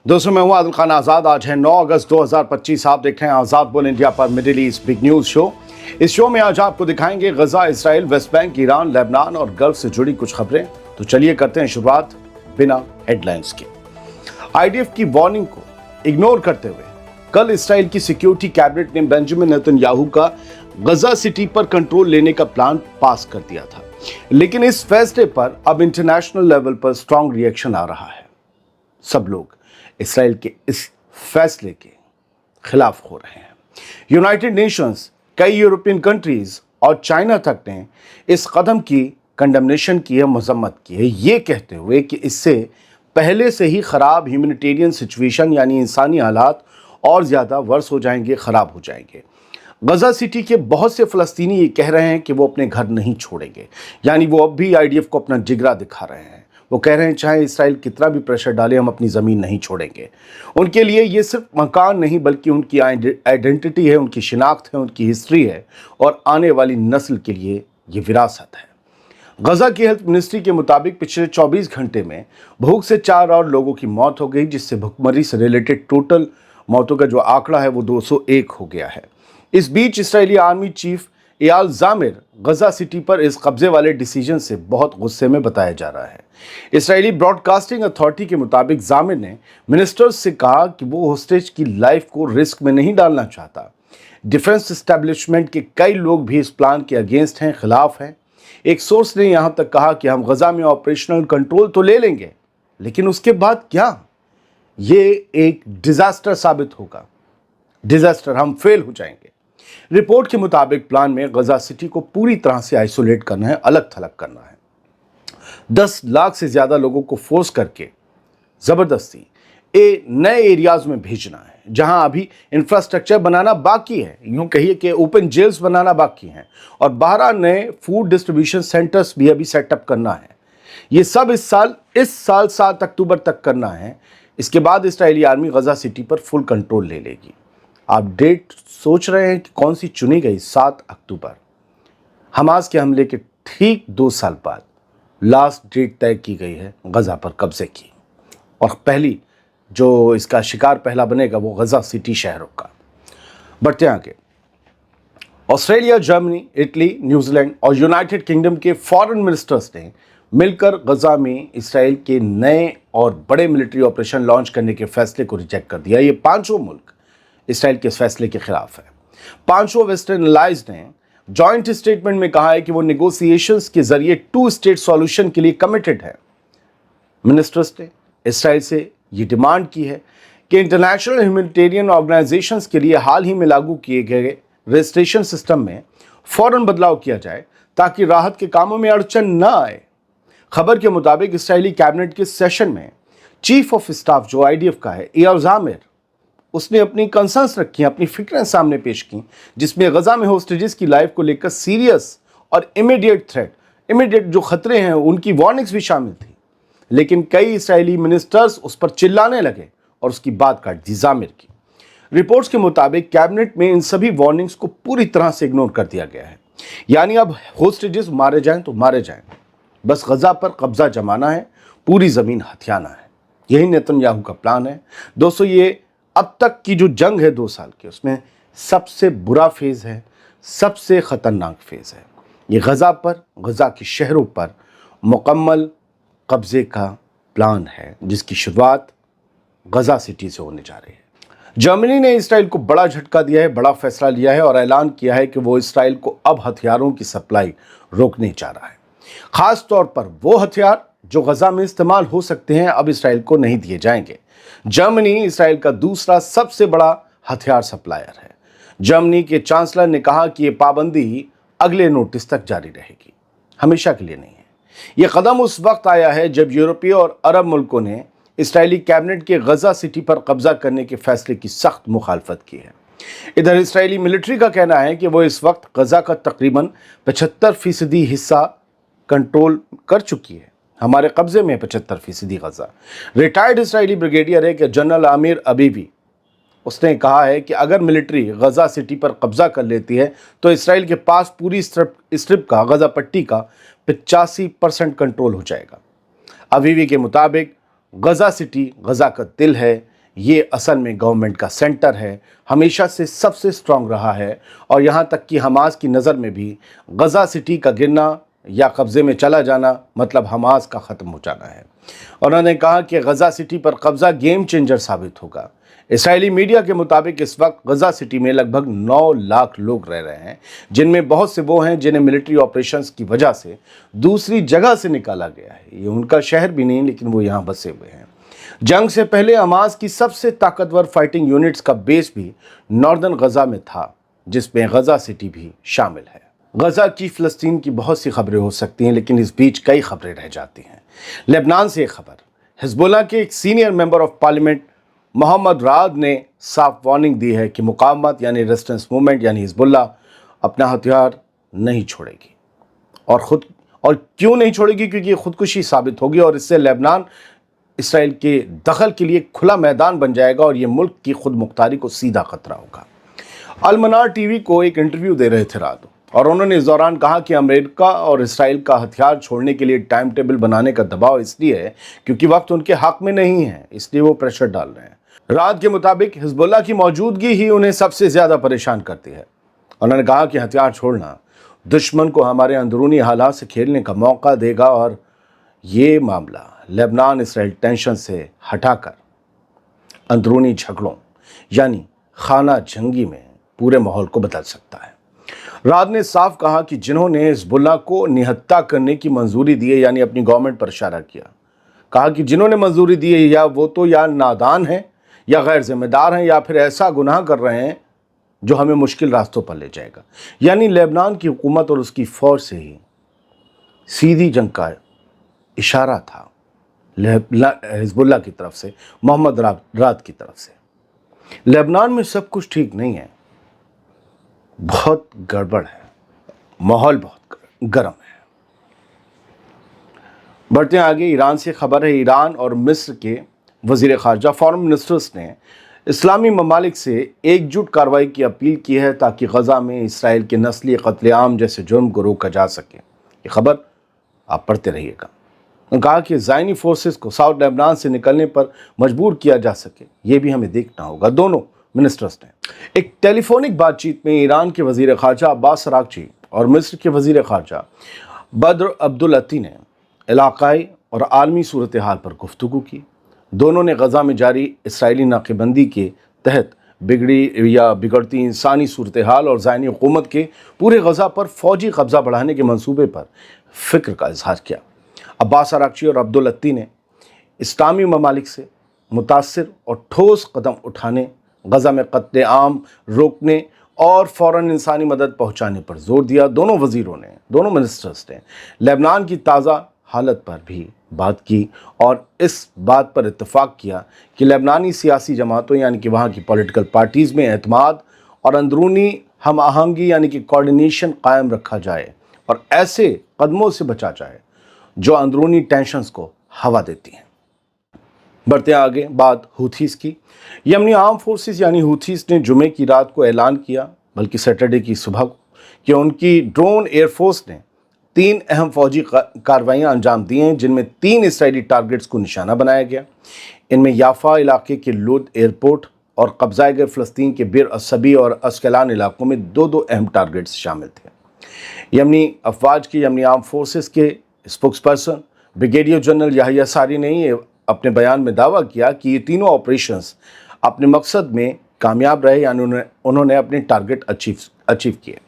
दोस्तों मैं हूं आदिल खान आज़ाद। आज है 9 अगस्त 2025। आप देख रहे हैं आज़ाद बोल इंडिया पर Middle East big news show. इस शो में आज आपको दिखाएंगे Gaza, Israel, West Bank, Iran, Lebanon और गल्फ से जुड़ी कुछ खबरें। तो चलिए करते हैं शुरुआत बिना हेडलाइंस के। आईडीएफ की वार्निंग को इग्नोर करते हुए कल इसराइल की सिक्योरिटी कैबिनेट ने बेंजामिन नेतन्याहू का गजा सिटी पर कंट्रोल लेने का प्लान पास कर दिया था, लेकिन इस फैसले पर अब इंटरनेशनल लेवल पर स्ट्रांग रिएक्शन आ रहा है। सब लोग इसराइल के इस फैसले के खिलाफ हो रहे हैं। यूनाइटेड नेशंस, कई यूरोपियन कंट्रीज और चाइना तक ने इस कदम की कंडेमनेशन की है, मजम्मत की है, ये कहते हुए कि इससे पहले से ही खराब ह्यूमैनिटेरियन सिचुएशन यानी इंसानी हालात और ज़्यादा वर्स हो जाएंगे, ख़राब हो जाएंगे। गजा सिटी के बहुत से फ़लस्तीनी ये कह रहे हैं कि वो अपने घर नहीं छोड़ेंगे, यानी वो अब भी आईडीएफ को अपना जिगरा दिखा रहे हैं। वो कह रहे हैं चाहे इसराइल कितना भी प्रेशर डाले, हम अपनी ज़मीन नहीं छोड़ेंगे। उनके लिए ये सिर्फ मकान नहीं बल्कि उनकी आइडेंटिटी है, उनकी शिनाख्त है, उनकी हिस्ट्री है और आने वाली नस्ल के लिए ये विरासत है। गजा की हेल्थ मिनिस्ट्री के मुताबिक पिछले 24 घंटे में भूख से 4 और लोगों की मौत हो गई, जिससे भुखमरी से रिलेटेड टोटल मौतों का जो आंकड़ा है वो 201 हो गया है। इस बीच इसराइली आर्मी चीफ एयाल ज़ामिर गजा सिटी पर इस कब्जे वाले डिसीजन से बहुत गुस्से में बताया जा रहा है। इसराइली ब्रॉडकास्टिंग अथॉरिटी के मुताबिक ज़ामिर ने मिनिस्टर्स से कहा कि वो होस्टेज की लाइफ को रिस्क में नहीं डालना चाहता। डिफेंस एस्टेब्लिशमेंट के कई लोग भी इस प्लान के अगेंस्ट हैं, खिलाफ हैं। एक सोर्स ने यहाँ तक कहा कि हम गजा में ऑपरेशनल कंट्रोल तो ले लेंगे, लेकिन उसके बाद क्या? ये एक डिजास्टर साबित होगा। डिजास्टर, हम फेल हो जाएंगे। रिपोर्ट के मुताबिक प्लान में गजा सिटी को पूरी तरह से आइसोलेट करना है, अलग थलग करना है। 10 लाख से ज्यादा लोगों को फोर्स करके जबरदस्ती नए एरियाज में भेजना है, जहां अभी इंफ्रास्ट्रक्चर बनाना बाकी है, यूं कहिए कि ओपन जेल्स बनाना बाकी हैं, और 12 नए फूड डिस्ट्रीब्यूशन सेंटर्स भी अभी सेटअप करना है। ये सब इस साल 7 अक्टूबर तक करना है। इसके बाद इसराइली आर्मी गजा सिटी पर फुल कंट्रोल ले लेगी। आप डेट सोच रहे हैं कि कौन सी चुनी गई? 7 अक्टूबर, हमास के हमले के ठीक 2 साल बाद लास्ट डेट तय की गई है गजा पर कब्जे की, और पहली जो इसका शिकार पहला बनेगा वो गजा सिटी शहरों का। बढ़ते आगे, ऑस्ट्रेलिया, जर्मनी, इटली, न्यूजीलैंड और यूनाइटेड किंगडम के फॉरेन मिनिस्टर्स ने मिलकर गजा में इसराइल के नए और बड़े मिलिट्री ऑपरेशन लॉन्च करने के फैसले को रिजेक्ट कर दिया। ये पांचों मुल्क इसराइल के इस फैसले के खिलाफ है। पांचों वेस्टर्न अलाइज ने जॉइंट स्टेटमेंट में कहा है कि वो नेगोशिएशंस के जरिए 2 स्टेट सॉल्यूशन के लिए कमिटेड है। मिनिस्टर्स ने इसराइल से ये डिमांड की है कि इंटरनेशनल ह्यूमैनिटेरियन ऑर्गेनाइजेशंस के लिए हाल ही में लागू किए गए रजिस्ट्रेशन सिस्टम में फौरन बदलाव किया जाए ताकि राहत के कामों में अड़चन न आए। खबर के मुताबिक इसराइली कैबिनेट के सेशन में चीफ ऑफ स्टाफ जो आईडीएफ का है, एयाल ज़ामिर, उसने अपनी कंसर्न्स रखी, अपनी फिक्रें सामने पेश की, जिसमें गजा में होस्टेजेस की लाइफ को लेकर सीरियस और इमीडिएट जो खतरे हैं उनकी वार्निंग्स भी शामिल थी। लेकिन कई इसराइली मिनिस्टर्स उस पर चिल्लाने लगे और उसकी बात काट दी ज़ामिर की। रिपोर्ट्स के मुताबिक कैबिनेट में इन सभी वार्निंग्स को पूरी तरह से इग्नोर कर दिया गया है, यानी अब होस्टेजेस मारे जाएं तो मारे जाएं, बस गजा पर कब्जा जमाना है, पूरी ज़मीन हथियाना है। यही नेतन्याहू का प्लान है। दोस्तों, ये अब तक की जो जंग है 2 साल की, उसमें सबसे बुरा फेज़ है, सबसे ख़तरनाक फेज़ है। ये गजा पर, गजा के शहरों पर मुकम्मल कब्ज़े का प्लान है, जिसकी शुरुआत गजा सिटी से होने जा रही है। जर्मनी ने इसराइल को बड़ा झटका दिया है, बड़ा फैसला लिया है और ऐलान किया है कि वो इसराइल को अब हथियारों की सप्लाई रोकने जा रहा है। ख़ास तौर पर वो हथियार जो गजा में इस्तेमाल हो सकते हैं अब इसराइल को नहीं दिए जाएंगे। जर्मनी इसराइल का दूसरा सबसे बड़ा हथियार सप्लायर है। जर्मनी के चांसलर ने कहा कि ये पाबंदी अगले नोटिस तक जारी रहेगी, हमेशा के लिए नहीं है। यह कदम उस वक्त आया है जब यूरोपीय और अरब मुल्कों ने इसराइली कैबिनेट के गजा सिटी पर कब्जा करने के फैसले की सख्त मुखालफत की है। इधर इसराइली मिलिट्री का कहना है कि वो इस वक्त गजा का तकरीबन 75% हिस्सा कंट्रोल कर चुकी है। हमारे कब्जे में 75% गजा। रिटायर्ड इसराइली ब्रिगेडियर है कि जनरल आमिर अबीवी, उसने कहा है कि अगर मिलिट्री गजा सिटी पर कब्जा कर लेती है तो इसराइल के पास पूरी स्ट्रिप का, गजा पट्टी का 85% कंट्रोल हो जाएगा। अबीवी के मुताबिक गजा सिटी गजा का दिल है, ये असल में गवर्नमेंट का सेंटर है, हमेशा से सबसे स्ट्रांग रहा है और यहाँ तक कि हमास की नज़र में भी गज़ा सिटी का गिरना या कब्ज़े में चला जाना मतलब हमास का ख़त्म हो जाना है। उन्होंने कहा कि गज़ा सिटी पर कब्ज़ा गेम चेंजर साबित होगा। इसराइली मीडिया के मुताबिक इस वक्त गज़ा सिटी में लगभग 9 लाख लोग रह रहे हैं, जिनमें बहुत से वो हैं जिन्हें मिलिट्री ऑपरेशंस की वजह से दूसरी जगह से निकाला गया है। ये उनका शहर भी नहीं, लेकिन वो यहाँ बसे हुए हैं। जंग से पहले हमास की सबसे ताकतवर फाइटिंग यूनिट्स का बेस भी नॉर्दर्न गज़ा में था, जिसमें गज़ा सिटी भी शामिल है। गज़ा की फ़लस्तीन की बहुत सी खबरें हो सकती हैं, लेकिन इस बीच कई खबरें रह जाती हैं। लेबनान से एक खबर, हिज़्बुल्लाह के एक senior member of parliament Mohammad Raad ने साफ वार्निंग दी है कि मुकावमत यानी रेजिस्टेंस मूवमेंट यानी हिज़्बुल्लाह अपना हथियार नहीं छोड़ेगी और क्यों नहीं छोड़ेगी, क्योंकि ये खुदकुशी साबित होगी और इससे लेबनान इसराइल के दखल के लिए खुला मैदान बन जाएगा और ये मुल्क की खुद मुख्तारी को सीधा खतरा होगा। अल मनार टीवी को एक इंटरव्यू दे रहे थे रात और उन्होंने इस दौरान कहा कि अमेरिका और इसराइल का हथियार छोड़ने के लिए टाइम टेबल बनाने का दबाव इसलिए है क्योंकि वक्त उनके हक में नहीं है, इसलिए वो प्रेशर डाल रहे हैं। रात के मुताबिक हिज़्बुल्लाह की मौजूदगी ही उन्हें सबसे ज़्यादा परेशान करती है। उन्होंने कहा कि हथियार छोड़ना दुश्मन को हमारे अंदरूनी हालात से खेलने का मौका देगा और ये मामला लेबनान इसराइल टेंशन से हटाकर अंदरूनी झगड़ों यानी खाना जंगी में पूरे माहौल को बदल सकता है। राद ने साफ कहा कि जिन्होंने हिज़्बुल्लाह को निहत्ता करने की मंजूरी दी है यानी अपनी गवर्नमेंट पर इशारा किया, कहा कि जिन्होंने मंजूरी दी है या वो तो या नादान हैं या गैर जिम्मेदार हैं या फिर ऐसा गुनाह कर रहे हैं जो हमें मुश्किल रास्तों पर ले जाएगा। यानी लेबनान की हुकूमत और उसकी फौज से ही सीधी जंग का इशारा था हिज़्बुल्लाह की तरफ से, मोहम्मद राद की तरफ से। लेबनान में सब कुछ ठीक नहीं है, बहुत गड़बड़ है, माहौल बहुत गर्म है। बढ़ते आगे, ईरान से खबर है। ईरान और मिस्र के वज़ीर ख़ारजा फॉरेन मिनिस्टर्स ने इस्लामी ममालिक से एकजुट कार्रवाई की अपील की है ताकि गज़ा में इसराइल के नस्ली क़त्ल-ए-आम जैसे जुर्म को रोका जा सके। ये खबर आप पढ़ते रहिएगा। उन्होंने कहा कि ज़ायनी फोर्सेस को साउथ लेबनान से निकलने पर मजबूर किया जा सके, ये भी हमें देखना होगा। दोनों मिनिस्टर्स ने एक टेलीफोनिक बातचीत में ईरान के वज़ीर ख़ारजा अब्बास अराग़ची और मिस्र के वज़ीर ख़ारजा बद्र अब्दुल अती ने इलाक़ाई और आलमी सूरत हाल पर गुफ्तगू की। दोनों ने गज़ा में जारी इसराइली नाकेबंदी के तहत बिगड़ती इंसानी सूरत हाल और ज़ायनी हुकूमत के पूरे गज़ा पर फ़ौजी कब्ज़ा बढ़ाने के मंसूबे पर फ़िक्र का इजहार किया। अब्बास अराग़ची और अब्दुल अती ने इस्लामी ममालिक से मुतासिर और ठोस कदम उठाने, गज़ा में क़त्ल-ए-आम रोकने और फ़ौरन इंसानी मदद पहुँचाने पर जोर दिया। दोनों मिनिस्टर्स ने लेबनान की ताज़ा हालत पर भी बात की और इस बात पर इत्तफ़ाक़ किया कि लेबनानी सियासी जमातों यानी कि वहाँ की पॉलिटिकल पार्टीज़ में एतमाद और अंदरूनी हम आहंगी यानी कि कोऑर्डिनेशन कायम रखा जाए और ऐसे कदमों से बचा जाए जो अंदरूनी टेंशन्स को हवा देती हैं। बढ़ते आगे, बात हूथीज़ की। यमनी आर्म फोर्सेस यानी हूथीज़ ने जुमे की रात को ऐलान किया, बल्कि सैटरडे की सुबह को, कि उनकी ड्रोन एयरफोर्स ने 3 अहम फौजी कार्रवाइयाँ अंजाम दी हैं, जिनमें 3 इसराइली टारगेट्स को निशाना बनाया गया। इनमें याफा इलाके के लुद एयरपोर्ट और कब्ज़ाए गए फ़लस्तीन के बिर असबी और अस्कलान इलाकों में 2 अहम टारगेट्स शामिल थे। यमनी अफवाज के यमनी आर्म फोर्सेस के स्पोक्सपर्सन ब्रिगेडियर जनरल याहिया सारी ने ये अपने बयान में दावा किया कि ये तीनों ऑपरेशंस अपने मकसद में कामयाब रहे, यानी उन्होंने अपने टारगेट अचीव किए।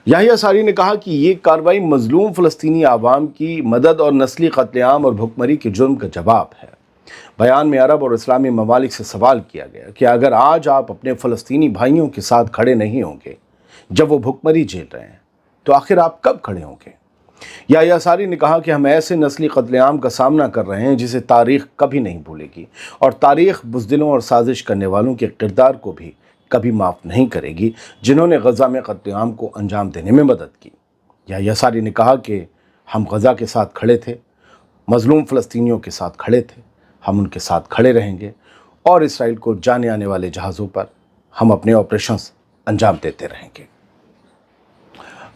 याहिया सारी ने कहा कि ये कार्रवाई मजलूम फ़लस्तीनी आवाम की मदद और नस्ली क़त्ल-ए-आम और भुखमरी के जुर्म का जवाब है। बयान में अरब और इस्लामी ममालिक से सवाल किया गया कि अगर आज आप अपने फ़लस्तीनी भाइयों के साथ खड़े नहीं होंगे जब वो भुखमरी झेल रहे हैं, तो आखिर आप कब खड़े होंगे? याहिया सारी ने कहा कि हम ऐसे नस्ली क़त्ल-ए-आम का सामना कर रहे हैं जिसे तारीख़ कभी नहीं भूलेगी और तारीख़ बुज़दिलों और साजिश करने वालों के किरदार को भी कभी माफ़ नहीं करेगी जिन्होंने गज़ा में क़त्ल-ए-आम को अंजाम देने में मदद की। याहिया सारी ने कहा कि हम गज़ा के साथ खड़े थे, मज़लूम फ़लस्तीनियों के साथ खड़े थे, हम उनके साथ खड़े रहेंगे और इसराइल को जाने आने वाले जहाज़ों पर हम अपने ऑपरेशंस अंजाम देते रहेंगे।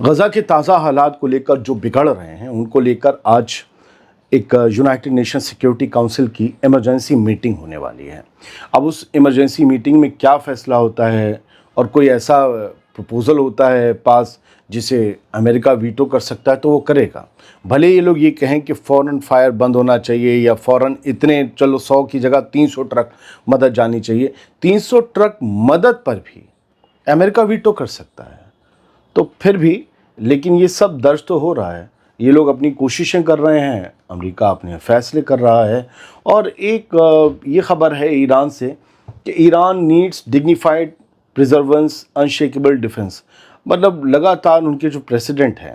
गज़ा के ताज़ा हालात को लेकर जो बिगड़ रहे हैं, उनको लेकर आज ایک یونائٹڈ نیشن سیکیورٹی کاؤنسل کی ایمرجنسی میٹنگ ہونے والی ہے۔ اب اس ایمرجنسی میٹنگ میں کیا فیصلہ ہوتا ہے اور کوئی ایسا پروپوزل ہوتا ہے پاس جسے امریکہ ویٹو کر سکتا ہے تو وہ کرے گا۔ بھلے یہ لوگ یہ کہیں کہ فوراً فائر بند ہونا چاہیے یا فوراً اتنے چلو 100 کی جگہ 300 ٹرک مدد جانی چاہیے، 300 ٹرک مدد پر بھی امریکہ ویٹو کر سکتا ہے۔ تو پھر بھی لیکن یہ سب درج تو ہو رہا ہے، یہ لوگ اپنی کوششیں کر رہے ہیں، امریکہ اپنے فیصلے کر رہا ہے۔ اور ایک یہ خبر ہے ایران سے کہ ایران نیڈس ڈگنیفائڈ پریزرونس انشیکیبل ڈیفنس، مطلب لگاتار ان کے جو پریسیڈنٹ ہیں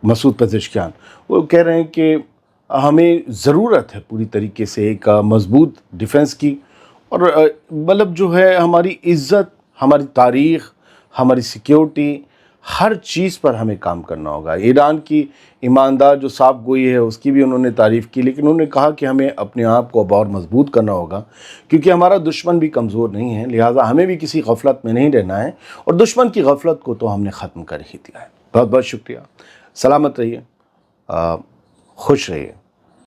مسعود پزشکیان، وہ کہہ رہے ہیں کہ ہمیں ضرورت ہے پوری طریقے سے ایک مضبوط ڈیفنس کی، اور مطلب جو ہے ہماری عزت، ہماری تاریخ، ہماری سیکیورٹی، ہر چیز پر ہمیں کام کرنا ہوگا۔ ایران کی ایماندار جو صاف گوئی ہے اس کی بھی انہوں نے تعریف کی، لیکن انہوں نے کہا کہ ہمیں اپنے آپ کو اب اور مضبوط کرنا ہوگا کیونکہ ہمارا دشمن بھی کمزور نہیں ہے، لہٰذا ہمیں بھی کسی غفلت میں نہیں رہنا ہے، اور دشمن کی غفلت کو تو ہم نے ختم کر ہی دیا ہے۔ بہت بہت شکریہ، سلامت رہیے، خوش رہیے۔